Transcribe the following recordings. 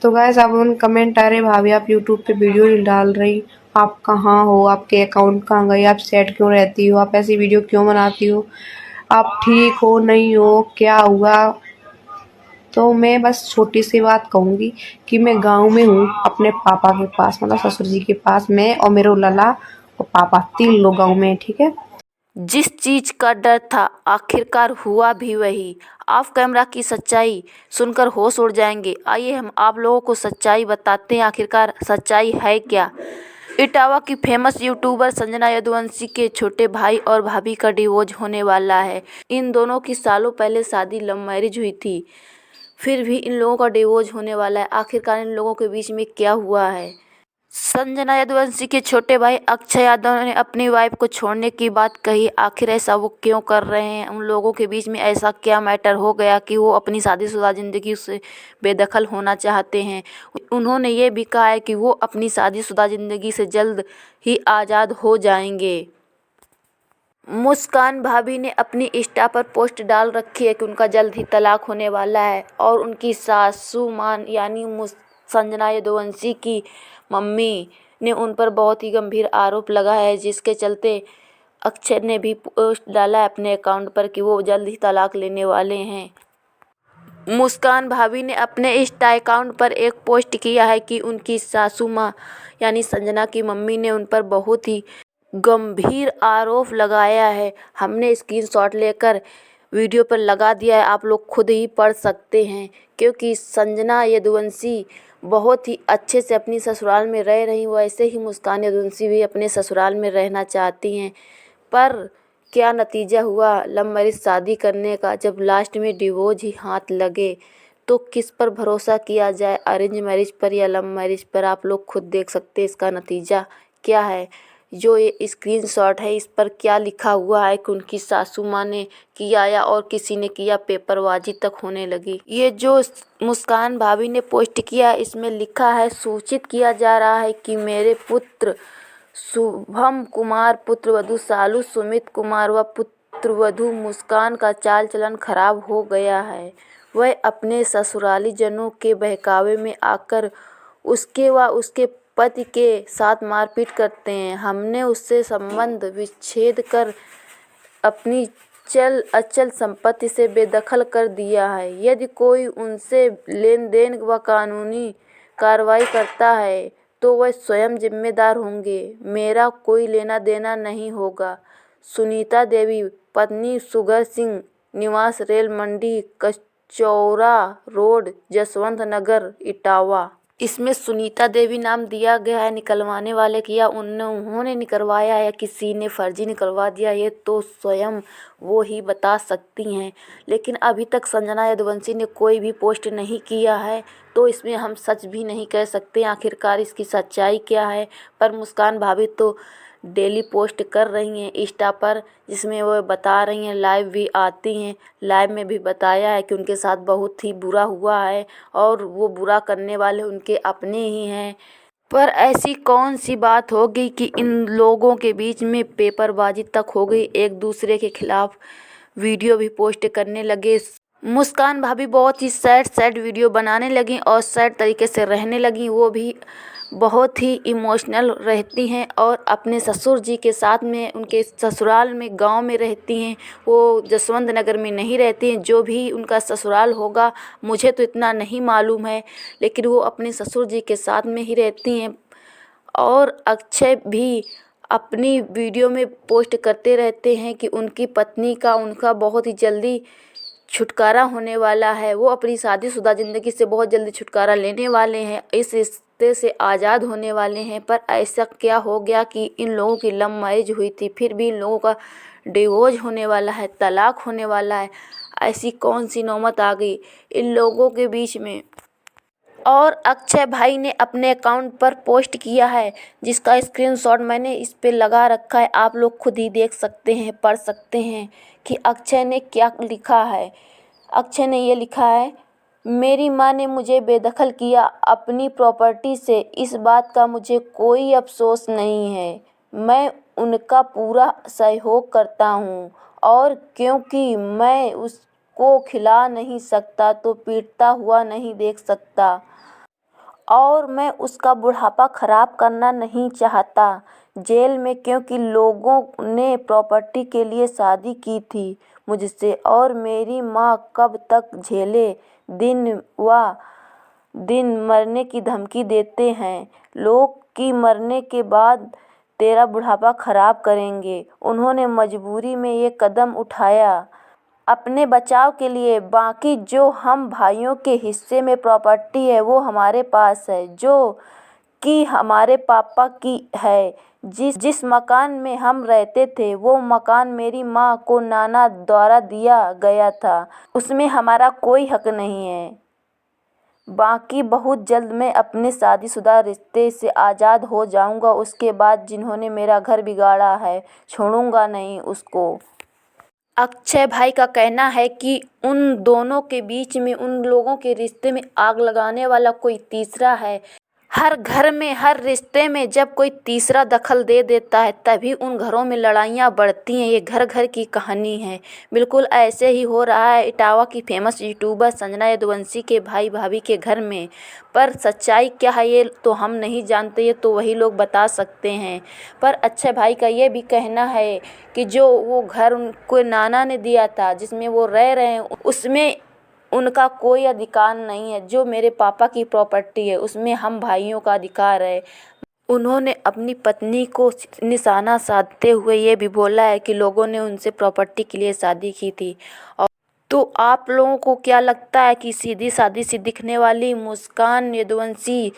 तो गाइस अब उन कमेंट आ रहे भाभी आप यूट्यूब पे वीडियो नहीं डाल रही, आप कहाँ हो, आपके अकाउंट कहाँ गए, आप सेट क्यों रहती हो, आप ऐसी वीडियो क्यों बनाती हो, आप ठीक हो नहीं हो, क्या हुआ। तो मैं बस छोटी सी बात कहूँगी कि मैं गाँव में हूँ अपने पापा के पास, मतलब ससुर जी के पास। मैं और मेरे लला और पापा 3 लोग गाँव में हैं, ठीक है। जिस चीज का डर था आखिरकार हुआ भी वही। ऑफ कैमरा की सच्चाई सुनकर होश उड़ जाएंगे। आइए हम आप लोगों को सच्चाई बताते हैं, आखिरकार सच्चाई है क्या। इटावा की फेमस यूट्यूबर संजना यदुवंशी के छोटे भाई और भाभी का डिवोर्स होने वाला है। इन दोनों की सालों पहले शादी लव मैरिज हुई थी, फिर भी इन लोगों का डिवोर्स होने वाला है। आखिरकार इन लोगों के बीच में क्या हुआ है। संजना यदुवंशी के छोटे भाई अक्षय यादव ने अपनी वाइफ को छोड़ने की बात कही। आखिर ऐसा वो क्यों कर रहे हैं, उन लोगों के बीच में ऐसा क्या मैटर हो गया कि वो अपनी शादीशुदा ज़िंदगी से बेदखल होना चाहते हैं। उन्होंने ये भी कहा है कि वो अपनी शादीशुदा ज़िंदगी से जल्द ही आज़ाद हो जाएंगे। मुस्कान भाभी ने अपनी इंस्टा पर पोस्ट डाल रखी है कि उनका जल्द ही तलाक होने वाला है और उनकी सासू मां यानी संजना यदुवंशी की मम्मी ने उन पर बहुत ही गंभीर आरोप लगाया है, जिसके चलते अक्षय ने भी पोस्ट डाला है अपने अकाउंट पर कि वो जल्द ही तलाक लेने वाले हैं। मुस्कान भाभी ने अपने इंस्टा अकाउंट पर एक पोस्ट किया है कि उनकी सासू माँ यानी संजना की मम्मी ने उन पर बहुत ही गंभीर आरोप लगाया है। हमने स्क्रीनशॉट लेकर वीडियो पर लगा दिया है, आप लोग खुद ही पढ़ सकते हैं। क्योंकि संजना यदुवंशी बहुत ही अच्छे से अपनी ससुराल में रह रही, वैसे ही मुस्कान यदुवंशी भी अपने ससुराल में रहना चाहती हैं। पर क्या नतीजा हुआ लव मैरिज शादी करने का, जब लास्ट में डिवोर्स ही हाथ लगे। तो किस पर भरोसा किया जाए, अरेंज मैरिज पर या लव मैरिज पर। आप लोग खुद देख सकते हैं इसका नतीजा क्या है। जो ये स्क्रीनशॉट है इस पर क्या लिखा हुआ है कि उनकी सासू माँ ने किया या और किसी ने किया, पेपरबाजी तक होने लगी। ये जो मुस्कान भाभी ने पोस्ट किया इसमें लिखा है, सूचित किया जा रहा है कि मेरे पुत्र शुभम कुमार, पुत्रवधू सालू सुमित कुमार व पुत्रवधू मुस्कान का चाल चलन खराब हो गया है। वह अपने ससुराली जनों के बहकावे में आकर उसके व उसके पति के साथ मारपीट करते हैं। हमने उससे संबंध विच्छेद कर अपनी चल अचल संपत्ति से बेदखल कर दिया है। यदि कोई उनसे लेन देन व कानूनी कार्रवाई करता है तो वह स्वयं जिम्मेदार होंगे, मेरा कोई लेना देना नहीं होगा। सुनीता देवी, पत्नी सुगर सिंह, निवास रेल मंडी कचौरा रोड, जसवंत नगर, इटावा। इसमें सुनीता देवी नाम दिया गया है निकलवाने वाले की, या उन्होंने निकलवाया या किसी ने फर्जी निकलवा दिया, ये तो स्वयं वो ही बता सकती हैं। लेकिन अभी तक संजना यदुवंशी ने कोई भी पोस्ट नहीं किया है, तो इसमें हम सच भी नहीं कह सकते आखिरकार इसकी सच्चाई क्या है। पर मुस्कान भाभी तो डेली पोस्ट कर रही हैं इंस्टा पर, जिसमें वो बता रही हैं, लाइव भी आती हैं। लाइव में भी बताया है कि उनके साथ बहुत ही बुरा हुआ है और वो बुरा करने वाले उनके अपने ही हैं। पर ऐसी कौन सी बात हो गई कि इन लोगों के बीच में पेपरबाजी तक हो गई, एक दूसरे के खिलाफ वीडियो भी पोस्ट करने लगे। मुस्कान भाभी बहुत ही सैड वीडियो बनाने लगी और सैड तरीके से रहने लगी। वो भी बहुत ही इमोशनल रहती हैं और अपने ससुर जी के साथ में उनके ससुराल में गांव में रहती हैं। वो जसवंत नगर में नहीं रहती हैं। जो भी उनका ससुराल होगा मुझे तो इतना नहीं मालूम है, लेकिन वो अपने ससुर जी के साथ में ही रहती हैं। और अक्षय भी अपनी वीडियो में पोस्ट करते रहते हैं कि उनकी पत्नी का उनका बहुत ही जल्दी छुटकारा होने वाला है। वो अपनी शादीशुदा ज़िंदगी से बहुत जल्दी छुटकारा लेने वाले हैं, इस रिश्ते से आज़ाद होने वाले हैं। पर ऐसा क्या हो गया कि इन लोगों की लव मैरिज हुई थी, फिर भी इन लोगों का डिवोर्स होने वाला है, तलाक होने वाला है। ऐसी कौन सी नौबत आ गई इन लोगों के बीच में। और अक्षय भाई ने अपने अकाउंट पर पोस्ट किया है, जिसका स्क्रीनशॉट मैंने इस पे लगा रखा है, आप लोग खुद ही देख सकते हैं, पढ़ सकते हैं कि अक्षय ने क्या लिखा है। अक्षय ने ये लिखा है, मेरी माँ ने मुझे बेदखल किया अपनी प्रॉपर्टी से, इस बात का मुझे कोई अफसोस नहीं है। मैं उनका पूरा सहयोग करता हूँ और क्योंकि मैं उसको खिला नहीं सकता तो पीटता हुआ नहीं देख सकता। और मैं उसका बुढ़ापा खराब करना नहीं चाहता जेल में, क्योंकि लोगों ने प्रॉपर्टी के लिए शादी की थी मुझसे। और मेरी माँ कब तक झेले दिन मरने की धमकी देते हैं लोग कि मरने के बाद तेरा बुढ़ापा खराब करेंगे। उन्होंने मजबूरी में ये कदम उठाया अपने बचाव के लिए। बाकी जो हम भाइयों के हिस्से में प्रॉपर्टी है वो हमारे पास है, जो कि हमारे पापा की है। जिस मकान में हम रहते थे वो मकान मेरी माँ को नाना द्वारा दिया गया था, उसमें हमारा कोई हक नहीं है। बाकी बहुत जल्द मैं अपने शादीशुदा रिश्ते से आज़ाद हो जाऊंगा। उसके बाद जिन्होंने मेरा घर बिगाड़ा है छोड़ूंगा नहीं उसको। अक्षय भाई का कहना है कि उन दोनों के बीच में, उन लोगों के रिश्ते में आग लगाने वाला कोई तीसरा है। हर घर में, हर रिश्ते में जब कोई तीसरा दखल दे देता है तभी उन घरों में लड़ाइयाँ बढ़ती हैं। ये घर घर की कहानी है। बिल्कुल ऐसे ही हो रहा है इटावा की फेमस यूट्यूबर संजना यदुवंशी के भाई भाभी के घर में। पर सच्चाई क्या है ये तो हम नहीं जानते, ये तो वही लोग बता सकते हैं। पर अक्षय भाई का ये भी कहना है कि जो वो घर उनको नाना ने दिया था, जिसमें वो रह रहे हैं, उसमें उनका कोई अधिकार नहीं है। जो मेरे पापा की प्रॉपर्टी है उसमें हम भाइयों का अधिकार है। उन्होंने अपनी पत्नी को निशाना साधते हुए ये भी बोला है कि लोगों ने उनसे प्रॉपर्टी के लिए शादी की थी। और तो आप लोगों को क्या लगता है कि सीधी सादी सी दिखने वाली मुस्कान यदुवंशी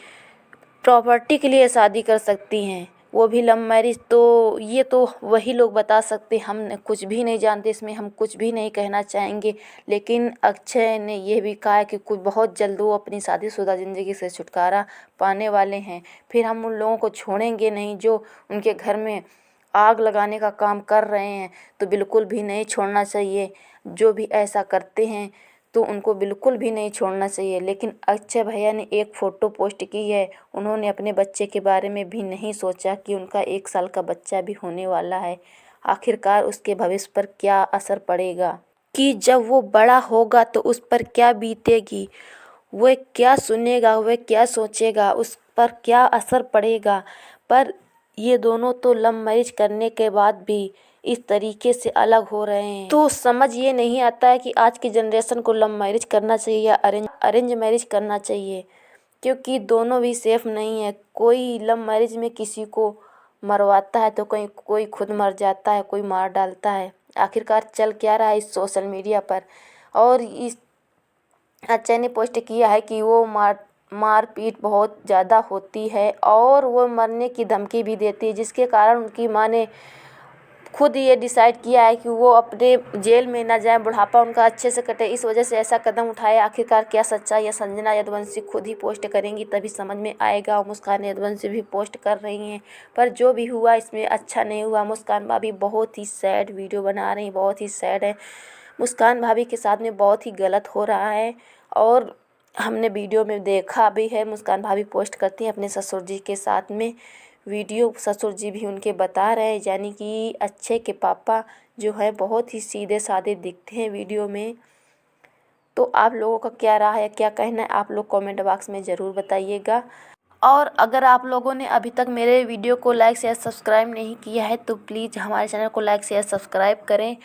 प्रॉपर्टी के लिए शादी कर सकती हैं, वो भी लव मैरिज? तो ये तो वही लोग बता सकते, हम कुछ भी नहीं जानते, इसमें हम कुछ भी नहीं कहना चाहेंगे। लेकिन अक्षय ने यह भी कहा है कि कुछ बहुत जल्द वो अपनी शादीशुदा ज़िंदगी से छुटकारा पाने वाले हैं। फिर हम उन लोगों को छोड़ेंगे नहीं जो उनके घर में आग लगाने का काम कर रहे हैं, तो बिल्कुल भी नहीं छोड़ना चाहिए। जो भी ऐसा करते हैं तो उनको बिल्कुल भी नहीं छोड़ना चाहिए। लेकिन अक्षय भैया ने एक फ़ोटो पोस्ट की है। उन्होंने अपने बच्चे के बारे में भी नहीं सोचा कि उनका 1 साल का बच्चा भी होने वाला है। आखिरकार उसके भविष्य पर क्या असर पड़ेगा, कि जब वो बड़ा होगा तो उस पर क्या बीतेगी, वह क्या सुनेगा, वह क्या सोचेगा, उस पर क्या असर पड़ेगा। पर ये दोनों तो लव मैरिज करने के बाद भी इस तरीके से अलग हो रहे हैं, तो समझ ये नहीं आता है कि आज की जनरेशन को लव मैरिज करना चाहिए या अरेंज मैरिज करना चाहिए, क्योंकि दोनों भी सेफ नहीं है। कोई लव मैरिज में किसी को मरवाता है तो कोई खुद मर जाता है, कोई मार डालता है। आखिरकार चल क्या रहा है इस सोशल मीडिया पर। और इस अक्षय ने पोस्ट किया है कि वो मारपीट बहुत ज़्यादा होती है और वो मरने की धमकी भी देती है, जिसके कारण उनकी माँ ने खुद ये डिसाइड किया है कि वो अपने जेल में ना जाए, बुढ़ापा उनका अच्छे से कटे, इस वजह से ऐसा कदम उठाया। आखिरकार क्या सच्चाई है संजना यदुवंशी खुद ही पोस्ट करेंगी तभी समझ में आएगा। और मुस्कान यदुवंशी भी पोस्ट कर रही हैं। पर जो भी हुआ इसमें अच्छा नहीं हुआ। मुस्कान भाभी बहुत ही सैड वीडियो बना रही हैं, बहुत ही सैड है। मुस्कान भाभी के साथ में बहुत ही गलत हो रहा है और हमने वीडियो में देखा भी है। मुस्कान भाभी पोस्ट करती हैं अपने ससुर जी के साथ में वीडियो, ससुर जी भी उनके बता रहे हैं, यानी कि अक्षय के पापा जो है बहुत ही सीधे साधे दिखते हैं वीडियो में। तो आप लोगों का क्या राय है, क्या कहना है, आप लोग कमेंट बॉक्स में ज़रूर बताइएगा। और अगर आप लोगों ने अभी तक मेरे वीडियो को लाइक शेयर सब्सक्राइब नहीं किया है तो प्लीज़ हमारे चैनल को लाइक शेयर सब्सक्राइब करें।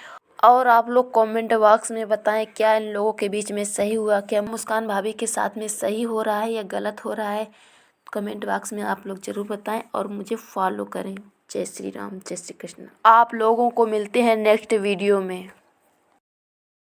और आप लोग कमेंट बॉक्स में बताएं क्या इन लोगों के बीच में सही हुआ, क्या मुस्कान भाभी के साथ में सही हो रहा है या गलत हो रहा है। कमेंट बॉक्स में आप लोग ज़रूर बताएं और मुझे फॉलो करें। जय श्री राम, जय श्री कृष्ण। आप लोगों को मिलते हैं नेक्स्ट वीडियो में।